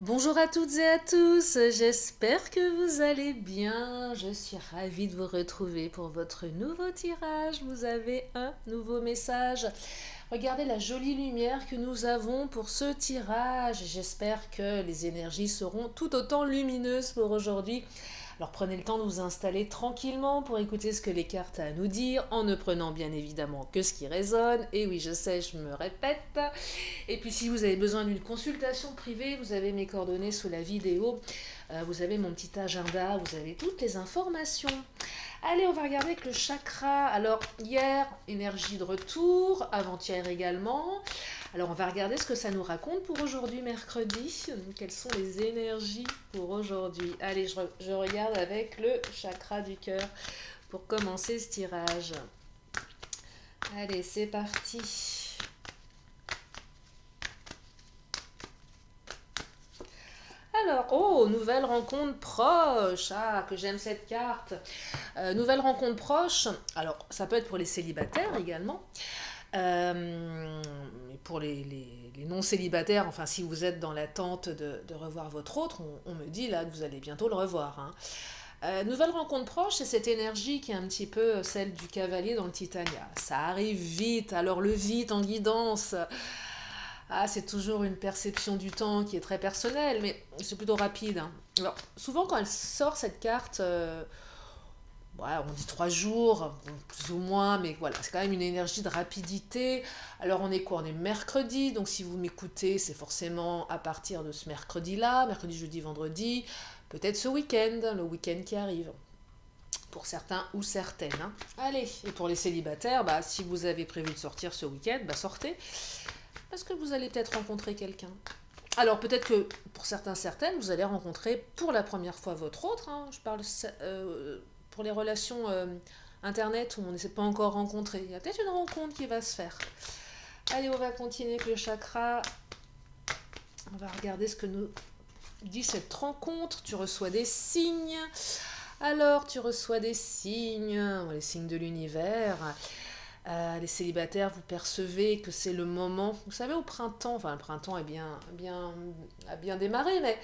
Bonjour à toutes et à tous, j'espère que vous allez bien. Je suis ravie de vous retrouver pour votre nouveau tirage. Vous avez un nouveau message. Regardez la jolie lumière que nous avons pour ce tirage. J'espère que les énergies seront tout autant lumineuses pour aujourd'hui. Alors prenez le temps de vous installer tranquillement pour écouter ce que les cartes ont à nous dire, en ne prenant bien évidemment que ce qui résonne. Et oui, je sais, je me répète. Et puis si vous avez besoin d'une consultation privée, vous avez mes coordonnées sous la vidéo. Vous avez mon petit agenda, vous avez toutes les informations. Allez, on va regarder avec le chakra. Alors, hier, énergie de retour, avant-hier également. Alors, on va regarder ce que ça nous raconte pour aujourd'hui, mercredi. Quelles sont les énergies pour aujourd'hui? Allez, je regarde avec le chakra du cœur pour commencer ce tirage. Allez, c'est parti. Alors, oh, nouvelle rencontre proche. Ah, que j'aime cette carte. Nouvelle rencontre proche. Alors, ça peut être pour les célibataires également. Pour les non-célibataires, enfin, si vous êtes dans l'attente de revoir votre autre, on me dit là que vous allez bientôt le revoir. Hein. Nouvelle rencontre proche, c'est cette énergie qui est un petit peu celle du cavalier dans le Titania. Ça arrive vite, alors le vite en guidance. Ah, c'est toujours une perception du temps qui est très personnelle, mais c'est plutôt rapide. Hein. Alors, souvent, quand elle sort cette carte, ouais, on dit 3 jours, bon, plus ou moins, mais voilà, c'est quand même une énergie de rapidité. Alors, on est quoi? On est mercredi, donc si vous m'écoutez, c'est forcément à partir de ce mercredi-là, mercredi, jeudi, vendredi, peut-être ce week-end, le week-end qui arrive. Pour certains ou certaines. Hein. Allez, et pour les célibataires, bah, si vous avez prévu de sortir ce week-end, bah, sortez. Parce que vous allez peut-être rencontrer quelqu'un. Alors peut-être que pour certains, certaines, vous allez rencontrer pour la première fois votre autre. Hein. Je parle pour les relations internet où on ne s'est pas encore rencontré. Il y a peut-être une rencontre qui va se faire. Allez, on va continuer avec le chakra. On va regarder ce que nous dit cette rencontre. Tu reçois des signes. Alors, tu reçois des signes, les signes de l'univers. Les célibataires, vous percevez que c'est le moment, vous savez, au printemps, enfin le printemps a bien démarré, mais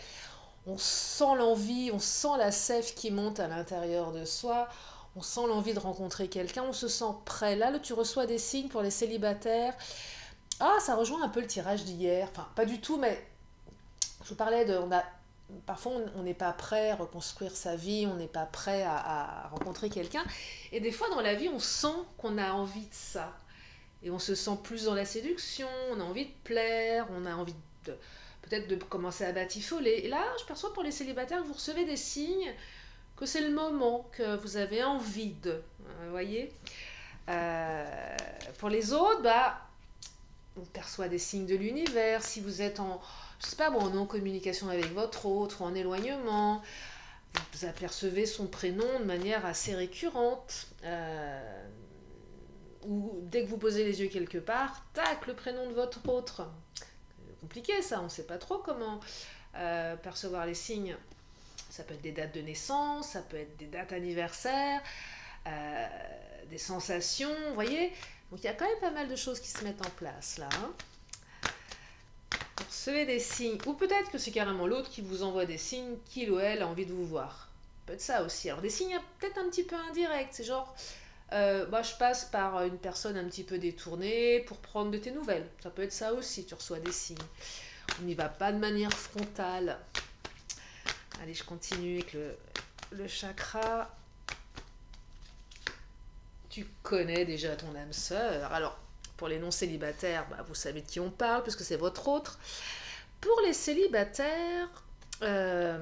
on sent l'envie, on sent la sève qui monte à l'intérieur de soi, on sent l'envie de rencontrer quelqu'un, on se sent prêt. Là, tu reçois des signes pour les célibataires. Ah, ça rejoint un peu le tirage d'hier, enfin pas du tout, mais je vous parlais de, parfois on n'est pas prêt à reconstruire sa vie, on n'est pas prêt à rencontrer quelqu'un. Et des fois dans la vie, on sent qu'on a envie de ça. Et on se sent plus dans la séduction, on a envie de plaire, on a envie de peut-être de commencer à batifoler. Et là, je perçois pour les célibataires que vous recevez des signes que c'est le moment, que vous avez envie de. Vous voyez. Pour les autres, bah, on perçoit des signes de l'univers. Si vous êtes en, je sais pas, bon, en non-communication avec votre autre ou en éloignement, vous apercevez son prénom de manière assez récurrente. Ou dès que vous posez les yeux quelque part, tac, le prénom de votre autre. C'est compliqué ça, on ne sait pas trop comment percevoir les signes. Ça peut être des dates de naissance, ça peut être des dates anniversaires, des sensations, vous voyez. Donc il y a quand même pas mal de choses qui se mettent en place là. Hein. Vous recevez des signes, ou peut-être que c'est carrément l'autre qui vous envoie des signes qu'il ou elle a envie de vous voir. Peut-être ça aussi. Alors des signes peut-être un petit peu indirects, c'est genre moi, je passe par une personne un petit peu détournée pour prendre de tes nouvelles. Ça peut être ça aussi, tu reçois des signes. On n'y va pas de manière frontale. Allez, je continue avec le chakra. Tu connais déjà ton âme sœur. Alors, pour les non-célibataires, bah, vous savez de qui on parle, puisque c'est votre autre. Pour les célibataires, peut-être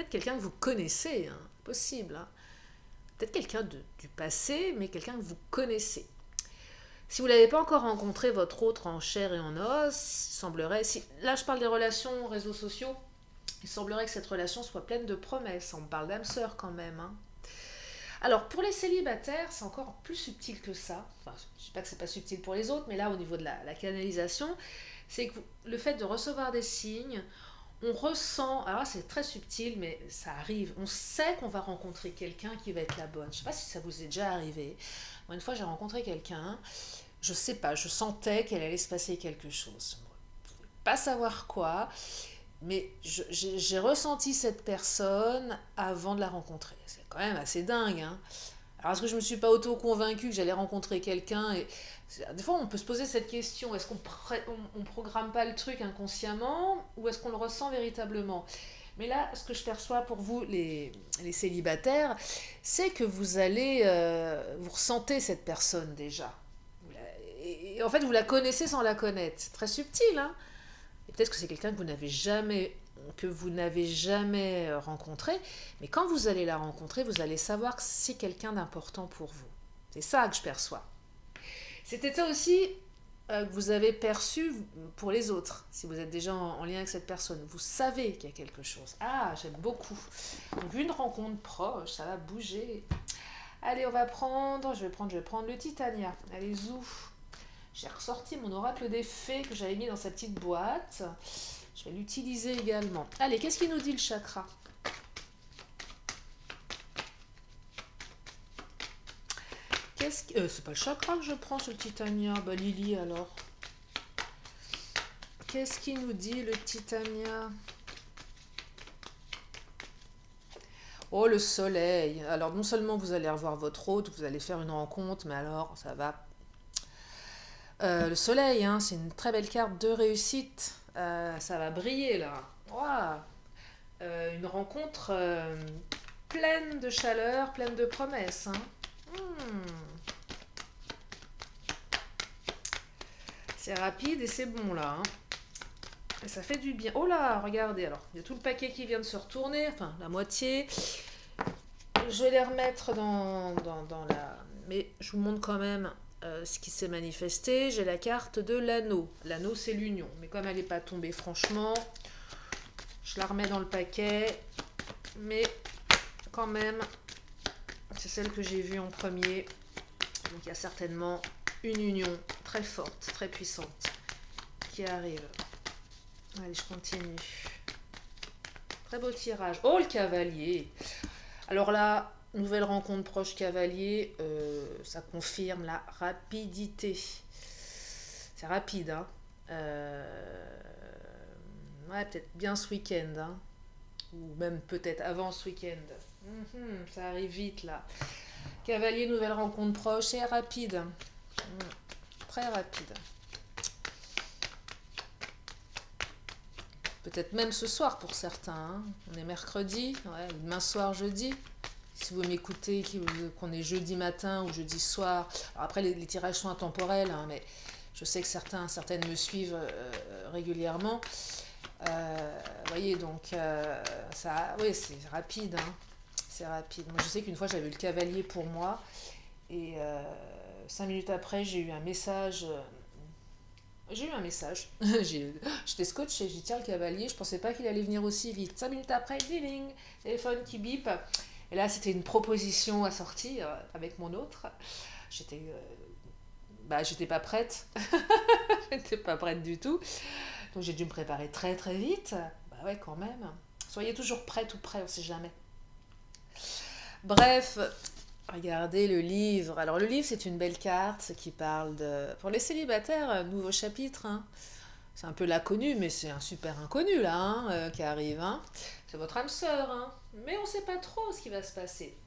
quelqu'un que vous connaissez, hein, possible. Hein. Peut-être quelqu'un du passé, mais quelqu'un que vous connaissez. Si vous ne l'avez pas encore rencontré, votre autre en chair et en os, il semblerait, là je parle des relations réseaux sociaux, il semblerait que cette relation soit pleine de promesses. On parle d'âme sœur quand même. Hein. Alors pour les célibataires, c'est encore plus subtil que ça. Enfin, je ne dis pas que c'est pas subtil pour les autres, mais là au niveau de la canalisation, c'est que le fait de recevoir des signes, on ressent, alors c'est très subtil, mais ça arrive, on sait qu'on va rencontrer quelqu'un qui va être la bonne. Je ne sais pas si ça vous est déjà arrivé. Moi, une fois, j'ai rencontré quelqu'un, je sais pas, je sentais qu'elle allait se passer quelque chose. pas savoir quoi, mais j'ai ressenti cette personne avant de la rencontrer. C'est quand même assez dingue, hein. Alors, est-ce que je me suis pas auto-convaincue que j'allais rencontrer quelqu'un et des fois, on peut se poser cette question, est-ce on programme pas le truc inconsciemment ou est-ce qu'on le ressent véritablement? Mais là, ce que je perçois pour vous, les célibataires, c'est que vous allez, vous ressentez cette personne déjà. Et en fait, vous la connaissez sans la connaître. C'est très subtil, hein? Et peut-être que c'est quelqu'un que vous n'avez jamais rencontré, mais quand vous allez la rencontrer, vous allez savoir que c'est quelqu'un d'important pour vous. C'est ça que je perçois. C'était ça aussi que vous avez perçu pour les autres, si vous êtes déjà en lien avec cette personne. Vous savez qu'il y a quelque chose. Ah, j'aime beaucoup. Donc une rencontre proche, ça va bouger. Allez, je vais prendre le Titania. Allez, zou. J'ai ressorti mon oracle des fées que j'avais mis dans sa petite boîte. Je vais l'utiliser également. Allez, qu'est-ce qu'il nous dit le chakra? C'est pas le chakra que je prends sur le Titania. Bah Lily alors. Qu'est-ce qu'il nous dit le Titania? Oh, le soleil. Alors non seulement vous allez revoir votre hôte, vous allez faire une rencontre, mais alors ça va. Le soleil, hein, c'est une très belle carte de réussite. Ça va briller là. Wow. Une rencontre pleine de chaleur, pleine de promesses, hein. C'est rapide et c'est bon là, hein. Et ça fait du bien. Oh là, regardez, alors, il y a tout le paquet qui vient de se retourner, enfin la moitié. Je vais les remettre dans la... Mais je vous montre quand même ce qui s'est manifesté. J'ai la carte de l'anneau. L'anneau, c'est l'union. Mais comme elle n'est pas tombée, franchement, je la remets dans le paquet. Mais quand même, c'est celle que j'ai vue en premier. Donc il y a certainement une union très forte, très puissante qui arrive. Allez, je continue. Très beau tirage. Oh, le cavalier. Alors là, nouvelle rencontre proche cavalier, ça confirme la rapidité. C'est rapide, hein. Ouais, peut-être bien ce week-end, hein. Ou même peut-être avant ce week-end. Ça arrive vite, là. Cavalier, nouvelle rencontre proche, c'est rapide. Très rapide. Peut-être même ce soir pour certains, hein. On est mercredi, ouais, demain soir, jeudi. Si vous m'écoutez, qu'on est jeudi matin ou jeudi soir. Alors après, les tirages sont intemporels, hein, mais je sais que certaines me suivent régulièrement. Voyez, donc, oui, c'est rapide, hein. C'est rapide. Moi, je sais qu'une fois, j'avais eu le cavalier pour moi. Et 5 minutes après, j'ai eu un message. J'étais scotchée, j'ai dit tiens le cavalier, je pensais pas qu'il allait venir aussi vite. 5 minutes après, ding, téléphone qui bip. Et là c'était une proposition à sortir avec mon autre. J'étais pas prête. J'étais pas prête du tout. Donc j'ai dû me préparer très très vite. Bah ouais quand même. Soyez toujours prête ou prêt, on sait jamais. Bref, regardez le livre. Alors le livre, c'est une belle carte qui parle de... Pour les célibataires, nouveau chapitre, hein. C'est un peu l'inconnu, mais c'est un super inconnu là, hein, qui arrive, hein. C'est votre âme sœur, hein. Mais on ne sait pas trop ce qui va se passer.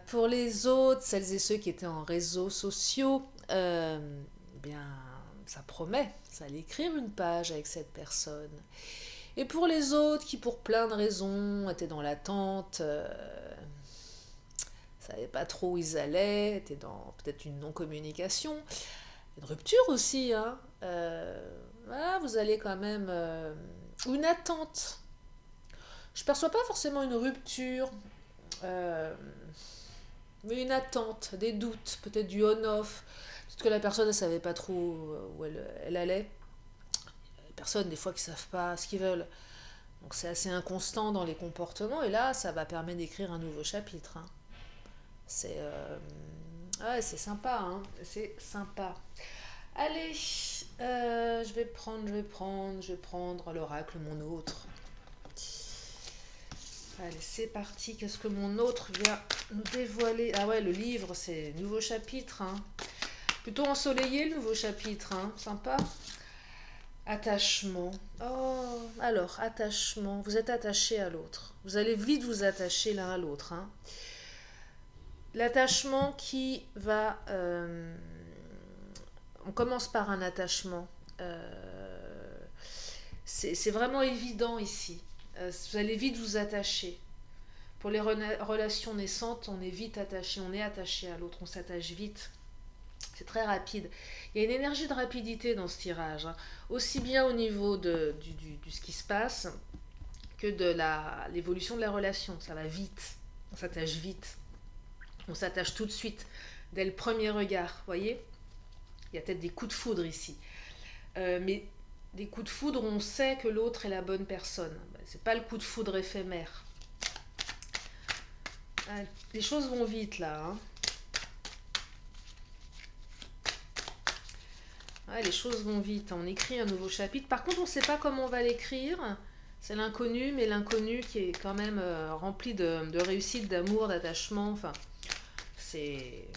Pour les autres, celles et ceux qui étaient en réseaux sociaux, bien, ça promet. Ça allait écrire une page avec cette personne. Et pour les autres qui, pour plein de raisons, étaient dans l'attente... savaient pas trop où ils allaient, étaient dans peut-être une non-communication, une rupture aussi, hein. Voilà, vous allez quand même... ou une attente. Je perçois pas forcément une rupture, mais une attente, des doutes, peut-être du on-off. Peut-être que la personne ne savait pas trop où elle allait. Les personnes, des fois, qui savent pas ce qu'ils veulent. Donc c'est assez inconstant dans les comportements, et là, ça va permettre d'écrire un nouveau chapitre, hein. C'est ouais, c'est sympa, hein. C'est sympa. Allez, je vais prendre l'oracle, mon autre. Allez, c'est parti. Qu'est-ce que mon autre vient nous dévoiler? Ah ouais, le livre, c'est nouveau chapitre, hein. Plutôt ensoleillé, le nouveau chapitre, hein. Sympa. Attachement. Oh, alors, attachement. Vous êtes attaché à l'autre. Vous allez vite vous attacher l'un à l'autre, hein. L'attachement qui va... on commence par un attachement. C'est vraiment évident ici. Vous allez vite vous attacher. Pour les relations naissantes, on est vite attaché. On est attaché à l'autre. On s'attache vite. C'est très rapide. Il y a une énergie de rapidité dans ce tirage, hein. Aussi bien au niveau de ce qui se passe que de l'évolution de la relation. Ça va vite. On s'attache vite. On s'attache tout de suite, dès le premier regard. Vous voyez? Il y a peut-être des coups de foudre ici. Mais des coups de foudre où on sait que l'autre est la bonne personne. C'est pas le coup de foudre éphémère. Les choses vont vite là, hein. Ouais, les choses vont vite. On écrit un nouveau chapitre. Par contre, on ne sait pas comment on va l'écrire. C'est l'inconnu, mais l'inconnu qui est quand même rempli de réussite, d'amour, d'attachement. Enfin, c'est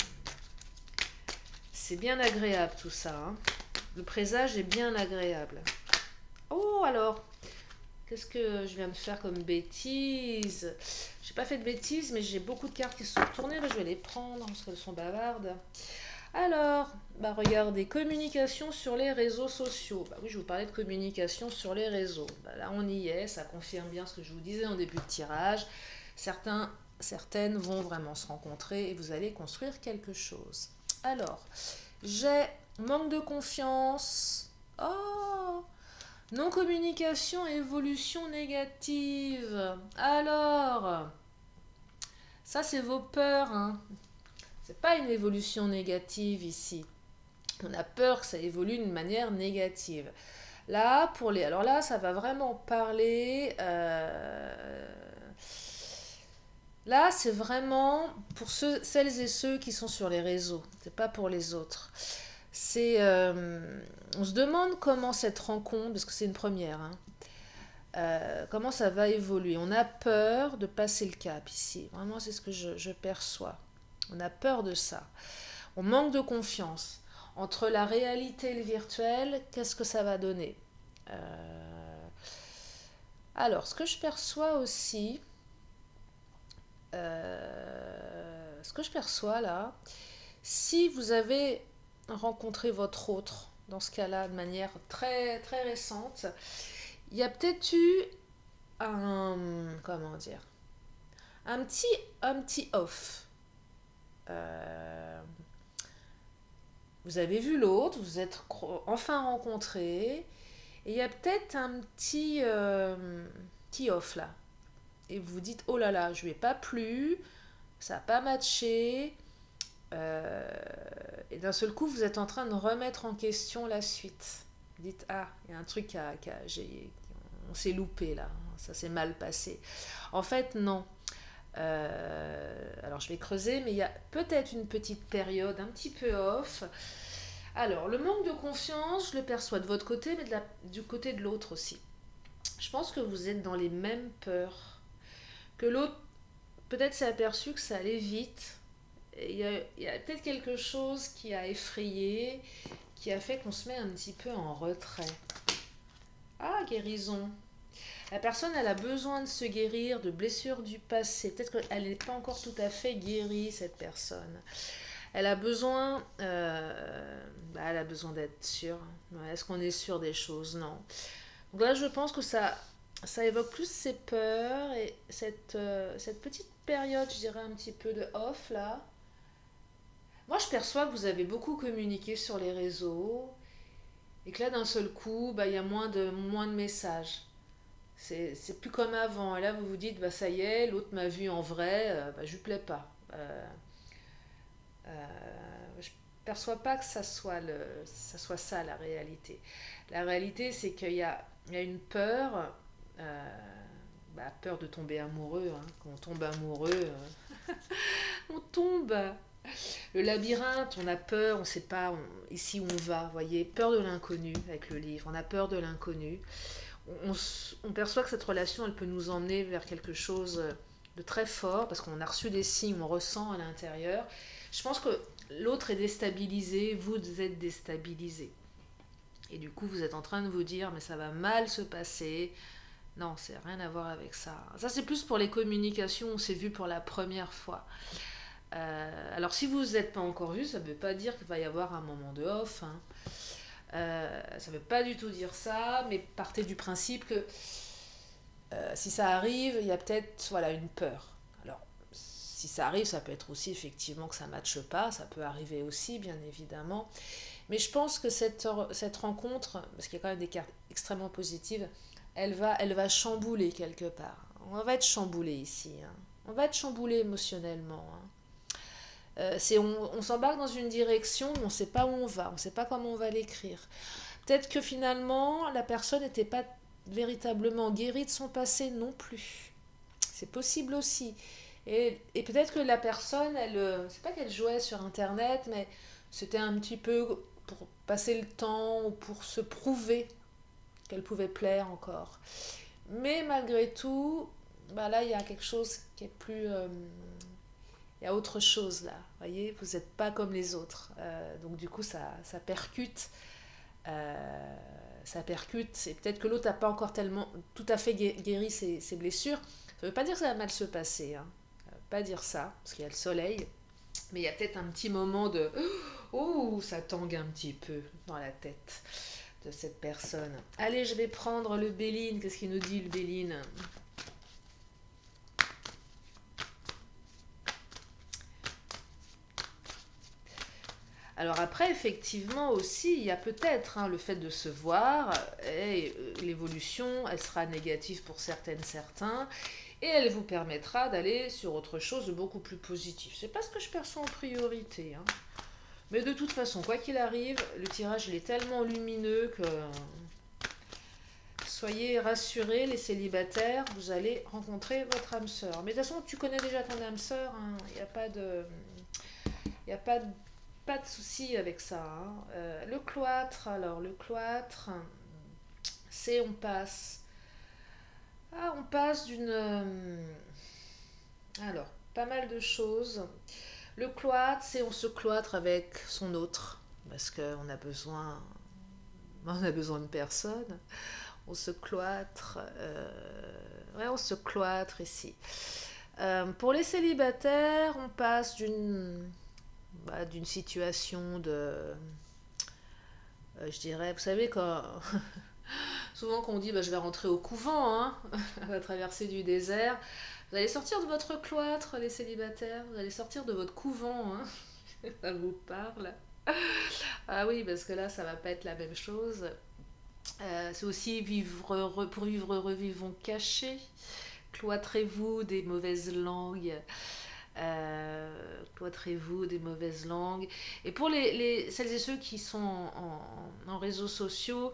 bien agréable tout ça, hein. Le présage est bien agréable. Oh, alors, qu'est-ce que je viens de faire comme bêtise? J'ai pas fait de bêtises, mais j'ai beaucoup de cartes qui se sont retournées. Je vais les prendre parce qu'elles sont bavardes. Alors, bah regardez, communication sur les réseaux sociaux. Bah oui, je vous parlais de communication sur les réseaux. Bah là, on y est, ça confirme bien ce que je vous disais en début de tirage. Certaines vont vraiment se rencontrer et vous allez construire quelque chose. Alors, j'ai manque de confiance. Oh, non-communication, évolution négative. Alors, ça c'est vos peurs, hein. C'est pas une évolution négative ici. On a peur que ça évolue d'une manière négative. Là, alors là, ça va vraiment parler. Là, c'est vraiment pour celles et ceux qui sont sur les réseaux. C'est pas pour les autres. On se demande comment cette rencontre, parce que c'est une première, hein, comment ça va évoluer. On a peur de passer le cap ici. Vraiment, c'est ce que je perçois. On a peur de ça. On manque de confiance. Entre la réalité et le virtuel, qu'est-ce que ça va donner? Alors, ce que je perçois aussi, ce que je perçois là, si vous avez rencontré votre autre, dans ce cas-là, de manière très, très récente, il y a peut-être eu comment dire, un petit off. Vous avez vu l'autre, vous êtes enfin rencontrés, et il y a peut-être un petit off là. Et vous vous dites, oh là là, je lui ai pas plu, ça n'a pas matché, et d'un seul coup, vous êtes en train de remettre en question la suite. Vous dites, ah, il y a un truc on s'est loupé là, ça s'est mal passé. En fait, non. Alors je vais creuser, mais il y a peut-être une petite période un petit peu off. Alors le manque de confiance, je le perçois de votre côté, mais du côté de l'autre aussi. Je pense que vous êtes dans les mêmes peurs, que l'autre peut-être s'est aperçu que ça allait vite. Il y a peut-être quelque chose qui a effrayé, qui a fait qu'on se met un petit peu en retrait. Ah, guérison. La personne, elle a besoin de se guérir de blessures du passé. Peut-être qu'elle n'est pas encore tout à fait guérie, cette personne. Elle a besoin, elle a besoin d'être sûre. Est-ce qu'on est sûr des choses? Non. Donc là, je pense que ça évoque plus ses peurs et cette petite période, je dirais, un petit peu de off, là. Moi, je perçois que vous avez beaucoup communiqué sur les réseaux et que là, d'un seul coup, il y a moins de messages. C'est plus comme avant. Et là, vous vous dites, ça y est, l'autre m'a vu en vrai, je lui plais pas. Je perçois pas que ça soit ça la réalité. La réalité, c'est qu'il y a une peur, peur de tomber amoureux. Hein. Quand on tombe amoureux, on tombe. Le labyrinthe, on a peur, on ne sait pas ici où on va. Vous voyez, peur de l'inconnu avec le livre. On a peur de l'inconnu. On perçoit que cette relation, elle peut nous emmener vers quelque chose de très fort, parce qu'on a reçu des signes, on ressent à l'intérieur. Je pense que l'autre est déstabilisé, vous êtes déstabilisé. Et du coup, vous êtes en train de vous dire, mais ça va mal se passer. Non, c'est rien à voir avec ça. Ça, c'est plus pour les communications, on s'est vu pour la première fois. Alors, si vous n'êtes pas encore vu, ça ne veut pas dire qu'il va y avoir un moment de off, hein. Ça ne veut pas du tout dire ça, mais partez du principe que si ça arrive, il y a peut-être voilà, une peur. Alors, si ça arrive, ça peut être aussi effectivement que ça ne matche pas, ça peut arriver aussi, bien évidemment. Mais je pense que cette rencontre, parce qu'il y a quand même des cartes extrêmement positives, elle va chambouler quelque part. On va être chamboulé ici, hein. On va être chamboulé émotionnellement, hein. On s'embarque dans une direction, on ne sait pas où on va, on ne sait pas comment on va l'écrire. Peut-être que finalement, la personne n'était pas véritablement guérie de son passé non plus. C'est possible aussi. Et peut-être que la personne, c'est pas qu'elle jouait sur Internet, mais c'était un petit peu pour passer le temps ou pour se prouver qu'elle pouvait plaire encore. Mais malgré tout, bah là, il y a quelque chose qui est plus... il y a autre chose là, voyez, vous n'êtes pas comme les autres. Donc du coup, ça percute. Ça percute. Et peut-être que l'autre n'a pas encore tellement tout à fait guéri ses blessures. Ça ne veut pas dire que ça va mal se passer, hein. Ça ne veut pas dire ça, parce qu'il y a le soleil. Mais il y a peut-être un petit moment de... Oh, ça tangue un petit peu dans la tête de cette personne. Allez, je vais prendre le Béline. Qu'est-ce qu'il nous dit, le Béline? Alors après, effectivement aussi, il y a peut-être le fait de se voir, et l'évolution, elle sera négative pour certains, et elle vous permettra d'aller sur autre chose de beaucoup plus positif. C'est pas ce que je perçois en priorité, hein. Mais de toute façon, quoi qu'il arrive, le tirage il est tellement lumineux que soyez rassurés, les célibataires, vous allez rencontrer votre âme sœur. Mais de toute façon, tu connais déjà ton âme sœur, hein. Il n'y a pas de... Il n'y a pas de souci avec ça, hein. Le cloître, alors le cloître, c'est on passe. On passe d'une... alors, pas mal de choses. Le cloître, c'est on se cloître avec son autre, parce on a besoin de personne. On se cloître, ouais, on se cloître ici. Pour les célibataires, on passe d'une situation de... je dirais, vous savez, souvent quand on dit je vais rentrer au couvent, hein, à la traversée du désert, vous allez sortir de votre cloître, les célibataires, vous allez sortir de votre couvent, hein. Ça vous parle? Ah oui, parce que là, ça va pas être la même chose. C'est aussi pour vivre heureux, vivons cachés. Cloîtrez-vous des mauvaises langues. Cloîtrez-vous des mauvaises langues. Et pour celles et ceux qui sont en réseaux sociaux,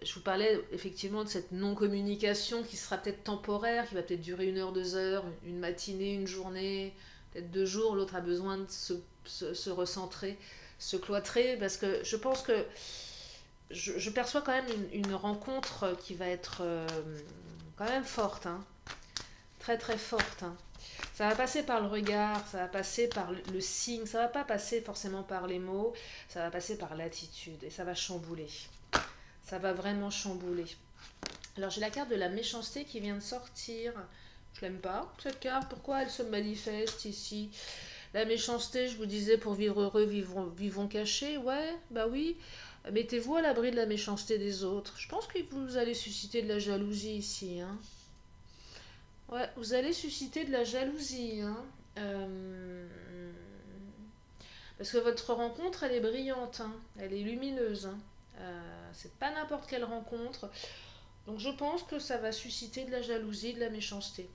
je vous parlais effectivement de cette non-communication qui sera peut-être temporaire, qui va peut-être durer 1 heure, 2 heures, une matinée, une journée, peut-être 2 jours. L'autre a besoin de se recentrer, se cloîtrer, parce que je pense que je perçois quand même une rencontre qui va être quand même forte, hein. Très très forte, hein. Ça va passer par le regard, ça va passer par le signe, ça va pas passer forcément par les mots, ça va passer par l'attitude et ça va chambouler. Ça va vraiment chambouler. Alors j'ai la carte de la méchanceté qui vient de sortir. Je l'aime pas, cette carte. Pourquoi elle se manifeste ici? La méchanceté, je vous disais, pour vivre heureux, vivons cachés. Ouais, bah oui. Mettez-vous à l'abri de la méchanceté des autres. Je pense que vous allez susciter de la jalousie ici, hein. Ouais, vous allez susciter de la jalousie, hein. Parce que votre rencontre, elle est brillante, hein. Elle est lumineuse, hein. C'est pas n'importe quelle rencontre. Donc je pense que ça va susciter de la jalousie, de la méchanceté.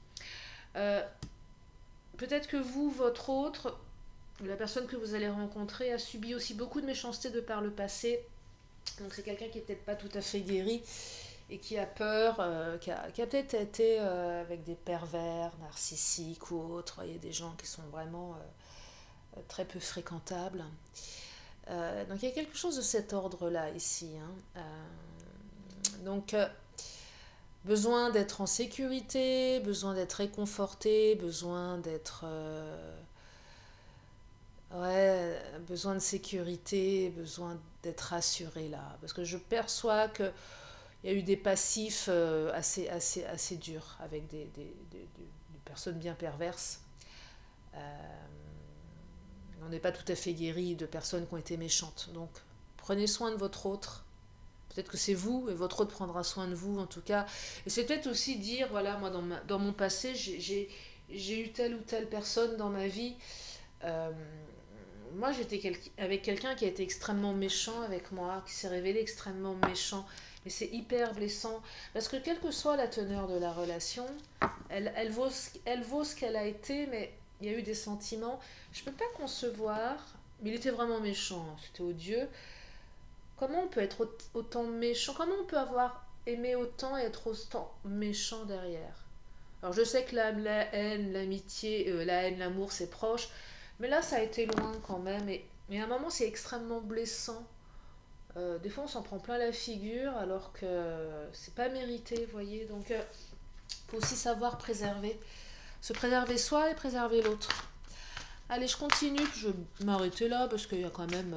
Peut-être que vous, votre autre, la personne que vous allez rencontrer, a subi aussi beaucoup de méchanceté de par le passé. Donc c'est quelqu'un qui n'est peut-être pas tout à fait guéri et qui a peur, qui a peut-être été avec des pervers narcissiques ou autres. Il y a des gens qui sont vraiment très peu fréquentables. Donc il y a quelque chose de cet ordre-là ici, hein. Donc besoin d'être en sécurité, besoin d'être réconforté, besoin d'être Ouais, besoin de sécurité, besoin d'être rassuré là. Parce que je perçois qu'il y a eu des passifs assez durs avec des personnes bien perverses. Euh, on n'est pas tout à fait guéri de personnes qui ont été méchantes. Donc prenez soin de votre autre. Peut-être que c'est vous et votre autre prendra soin de vous en tout cas. Et c'est peut-être aussi dire, voilà, moi dans mon passé, j'ai eu telle ou telle personne dans ma vie. Euh, Moi j'étais avec quelqu'un qui a été extrêmement méchant avec moi, qui s'est révélé extrêmement méchant. Et c'est hyper blessant. Parce que quelle que soit la teneur de la relation, elle vaut ce qu'elle a été, mais il y a eu des sentiments. Je ne peux pas concevoir, mais il était vraiment méchant, c'était odieux. Comment on peut être autant méchant? Comment on peut avoir aimé autant et être autant méchant derrière? Alors je sais que la haine, l'amitié, la haine, l'amour, c'est proche, mais là ça a été loin quand même. Et à un moment c'est extrêmement blessant. Des fois on s'en prend plein la figure alors que c'est pas mérité, vous voyez. Donc faut aussi savoir préserver. Se préserver soi et préserver l'autre. Allez, je continue, je vais m'arrêter là parce qu'il y a quand même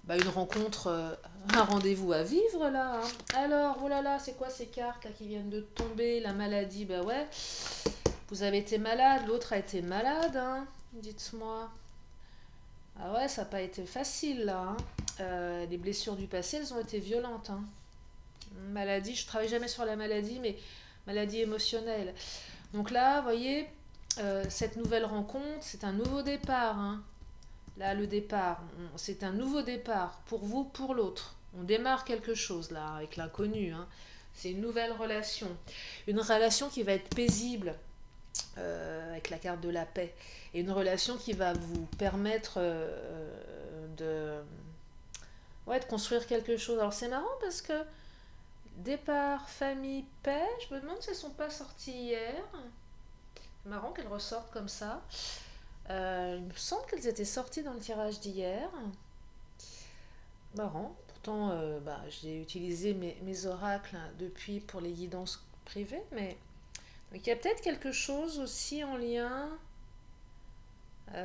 une rencontre, un rendez-vous à vivre là, hein. Alors, oh là là, c'est quoi ces cartes là qui viennent de tomber? La maladie, bah ouais. Vous avez été malade, l'autre a été malade, hein. Dites-moi. Ah ouais, ça n'a pas été facile là, hein. Les blessures du passé, elles ont été violentes, hein. Maladie, je travaille jamais sur la maladie, mais maladie émotionnelle. Donc là, vous voyez, cette nouvelle rencontre, c'est un nouveau départ, hein. Là, le départ, c'est un nouveau départ pour vous, pour l'autre. On démarre quelque chose là avec l'inconnu, hein. C'est une nouvelle relation. Une relation qui va être paisible avec la carte de la paix. Et une relation qui va vous permettre de construire quelque chose. Alors c'est marrant parce que départ, famille, paix, je me demande si elles ne sont pas sorties hier. C'est marrant qu'elles ressortent comme ça. Il me semble qu'elles étaient sorties dans le tirage d'hier. Marrant. Pourtant, j'ai utilisé mes oracles depuis pour les guidances privées, mais donc, il y a peut-être quelque chose aussi en lien,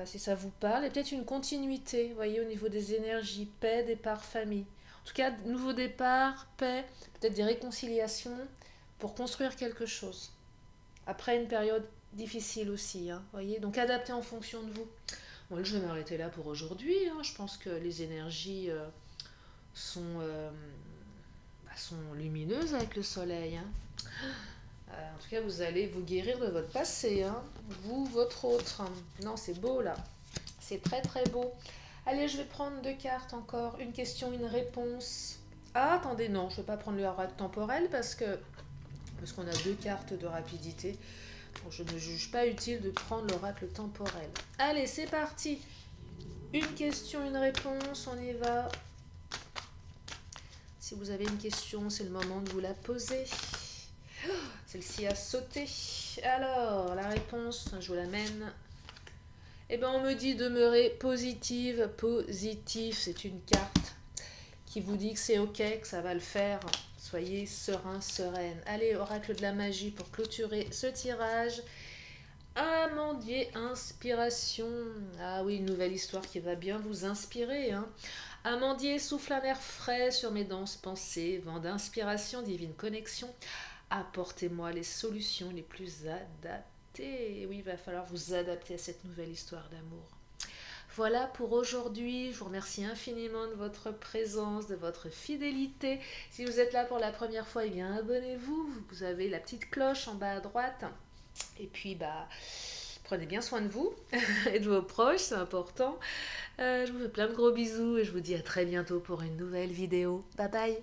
si ça vous parle, et peut-être une continuité, vous voyez, au niveau des énergies, paix, départ, famille. En tout cas, nouveau départ, paix, peut-être des réconciliations pour construire quelque chose. Après une période difficile aussi, hein, voyez, donc adapté en fonction de vous. Bon, je vais m'arrêter là pour aujourd'hui, hein. Je pense que les énergies sont, sont lumineuses avec le soleil, hein. En tout cas, vous allez vous guérir de votre passé, hein. Vous, votre autre. Non, c'est beau là. C'est très très beau. Allez, je vais prendre 2 cartes encore. Une question, une réponse. Ah, attendez, non, je ne vais pas prendre l'oracle temporel parce qu'on a 2 cartes de rapidité. Donc, je ne juge pas utile de prendre l'oracle temporel. Allez, c'est parti. Une question, une réponse. On y va. Si vous avez une question, c'est le moment de vous la poser. Celle-ci a sauté. Alors, la réponse, je vous l'amène. Eh bien, on me dit demeurer positive, positif. C'est une carte qui vous dit que c'est ok, que ça va le faire. Soyez serein, sereine. Allez, oracle de la magie pour clôturer ce tirage. Amandier, inspiration. Ah oui, une nouvelle histoire qui va bien vous inspirer, hein. Amandier souffle un air frais sur mes denses pensées, vent d'inspiration, divine connexion. Apportez-moi les solutions les plus adaptées. Oui, il va falloir vous adapter à cette nouvelle histoire d'amour. Voilà pour aujourd'hui. Je vous remercie infiniment de votre présence, de votre fidélité. Si vous êtes là pour la première fois, eh bien abonnez-vous. Vous avez la petite cloche en bas à droite. Et puis, prenez bien soin de vous et de vos proches, c'est important. Je vous fais plein de gros bisous et je vous dis à très bientôt pour une nouvelle vidéo. Bye bye!